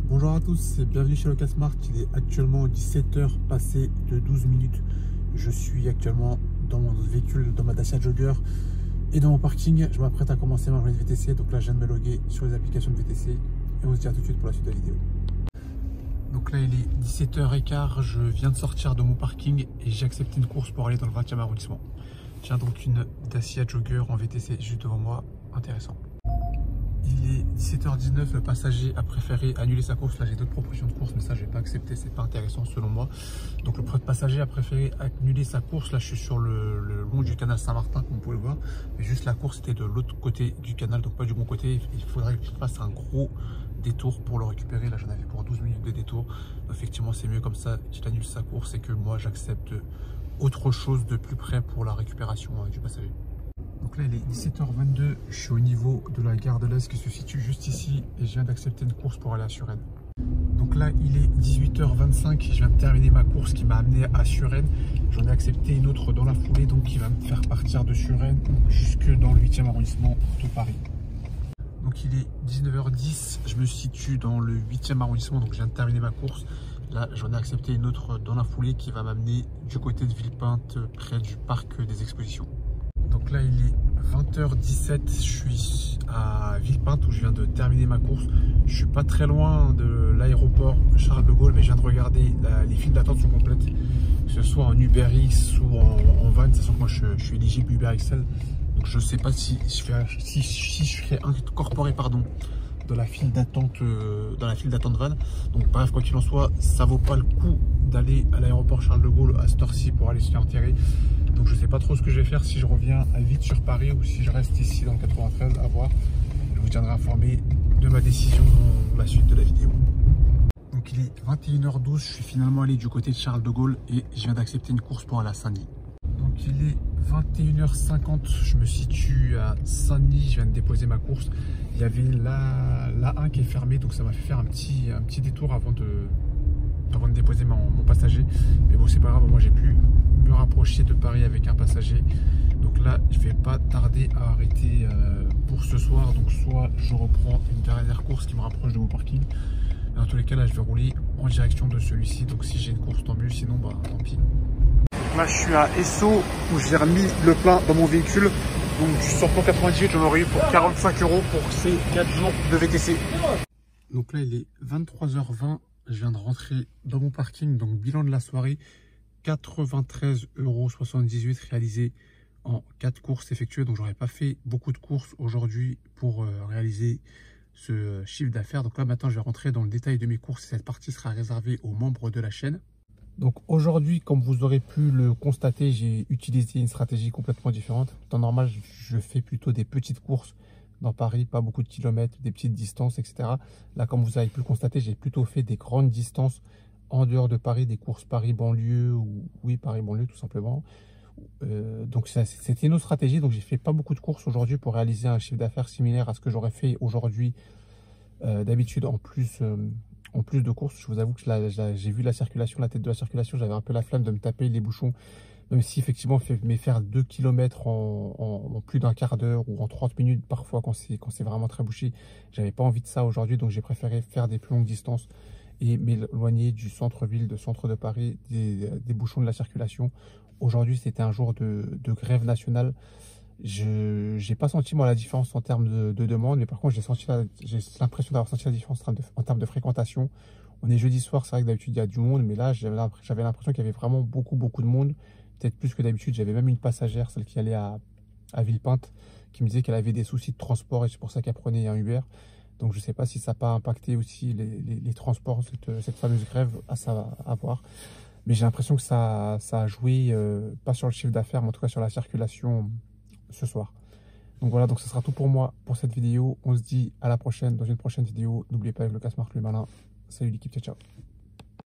Bonjour à tous et bienvenue chez Locasmart. Il est actuellement 17 h passé de 12 minutes. Je suis actuellement dans mon véhicule, dans ma Dacia Jogger et dans mon parking. Je m'apprête à commencer ma journée de VTC. Donc là, je viens de me loguer sur les applications de VTC et on se dit à tout de suite pour la suite de la vidéo. Donc là, il est 17 h 15. Je viens de sortir de mon parking et j'ai accepté une course pour aller dans le 20e arrondissement. J'ai donc une Dacia Jogger en VTC juste devant moi. Intéressant. Il est 17 h 19, le passager a préféré annuler sa course. Là, j'ai d'autres propositions de course, mais ça, je vais pas accepter, c'est pas intéressant selon moi. Donc, le passager a préféré annuler sa course. Là, je suis sur le long du canal Saint-Martin, comme vous pouvez le voir. Mais juste la course était de l'autre côté du canal, donc pas du bon côté. Il faudrait que je fasse un gros détour pour le récupérer. Là, j'en avais pour 12 minutes de détour. Effectivement, c'est mieux comme ça qu'il annule sa course et que moi, j'accepte autre chose de plus près pour la récupération du passager. Donc là, il est 17 h 22, je suis au niveau de la gare de l'Est qui se situe juste ici et je viens d'accepter une course pour aller à Suresnes. Donc là, il est 18 h 25, je viens de terminer ma course qui m'a amené à Suresnes. J'en ai accepté une autre dans la foulée, donc qui va me faire partir de Suresnes jusque dans le 8e arrondissement de Paris. Donc il est 19 h 10, je me situe dans le 8e arrondissement, donc je viens de terminer ma course. Là, j'en ai accepté une autre dans la foulée qui va m'amener du côté de Villepinte, près du parc des expositions. Donc là, il est 20 h 17, je suis à Villepinte où je viens de terminer ma course. Je suis pas très loin de l'aéroport Charles de Gaulle, mais je viens de regarder, les files d'attente sont complètes, que ce soit en UberX ou en van, sachant que moi je suis éligible UberXL. Donc je ne sais pas si je serai incorporé dans la file d'attente van. Donc bref, quoi qu'il en soit, ça vaut pas le coup d'aller à l'aéroport Charles de Gaulle à cette heure-ci pour aller se faire enterrer. Donc je sais pas trop ce que je vais faire, si je reviens vite sur Paris ou si je reste ici dans le 93, à voir. Je vous tiendrai informé de ma décision dans la suite de la vidéo. Donc il est 21 h 12, je suis finalement allé du côté de Charles de Gaulle et je viens d'accepter une course pour aller à Saint-Denis. Donc il est 21 h 50, je me situe à Saint-Denis, je viens de déposer ma course. Il y avait la 1 qui est fermée, donc ça m'a fait faire un petit détour avant de déposer mon passager. Mais bon, c'est pas grave, moi j'ai pu me rapprocher de Paris avec un passager. Donc là, je vais pas tarder à arrêter pour ce soir. Donc soit je reprends une dernière course qui me rapproche de mon parking. Mais dans tous les cas, là, je vais rouler en direction de celui-ci. Donc si j'ai une course, tant mieux. Sinon, bah tant pis. Là, je suis à Esso où j'ai remis le plein dans mon véhicule. Donc sur plan 98, j'en aurais eu pour 45 € pour ces 4 jours de VTC. Donc là, il est 23 h 20. Je viens de rentrer dans mon parking. Donc bilan de la soirée, 93,78 € réalisés en 4 courses effectuées. Donc j'aurais pas fait beaucoup de courses aujourd'hui pour réaliser ce chiffre d'affaires. Donc là maintenant, je vais rentrer dans le détail de mes courses. Cette partie sera réservée aux membres de la chaîne. Donc aujourd'hui, comme vous aurez pu le constater, j'ai utilisé une stratégie complètement différente. En temps normal, je fais plutôt des petites courses dans Paris, pas beaucoup de kilomètres, des petites distances, etc. Là, comme vous avez pu le constater, j'ai plutôt fait des grandes distances en dehors de Paris, des courses Paris-Banlieue, ou oui, Paris-Banlieue tout simplement. Donc c'était une autre stratégie, donc j'ai fait pas beaucoup de courses aujourd'hui pour réaliser un chiffre d'affaires similaire à ce que j'aurais fait aujourd'hui d'habitude en plus de courses. Je vous avoue que j'ai vu la circulation, la tête de la circulation, j'avais un peu la flemme de me taper les bouchons, même si effectivement faire 2 km en plus d'un quart d'heure ou en 30 minutes parfois quand c'est vraiment très bouché, j'avais pas envie de ça aujourd'hui, donc j'ai préféré faire des plus longues distances et m'éloigner du centre-ville, centre de Paris, des bouchons de la circulation. Aujourd'hui, c'était un jour de grève nationale. Je n'ai pas senti moi la différence en termes de demande, mais par contre j'ai l'impression d'avoir senti la différence en termes de fréquentation. On est jeudi soir, c'est vrai que d'habitude il y a du monde, mais là j'avais l'impression qu'il y avait vraiment beaucoup de monde, peut-être plus que d'habitude. J'avais même une passagère, celle qui allait à Villepinte, qui me disait qu'elle avait des soucis de transport et c'est pour ça qu'elle prenait un Uber. Donc je ne sais pas si ça n'a pas impacté aussi les transports, cette fameuse grève, à voir. Mais j'ai l'impression que ça a joué, pas sur le chiffre d'affaires, mais en tout cas sur la circulation ce soir. Donc voilà, donc ce sera tout pour moi pour cette vidéo. On se dit à la prochaine, dans une prochaine vidéo. N'oubliez pas, avec Locasmart le malin. Salut l'équipe, ciao ciao.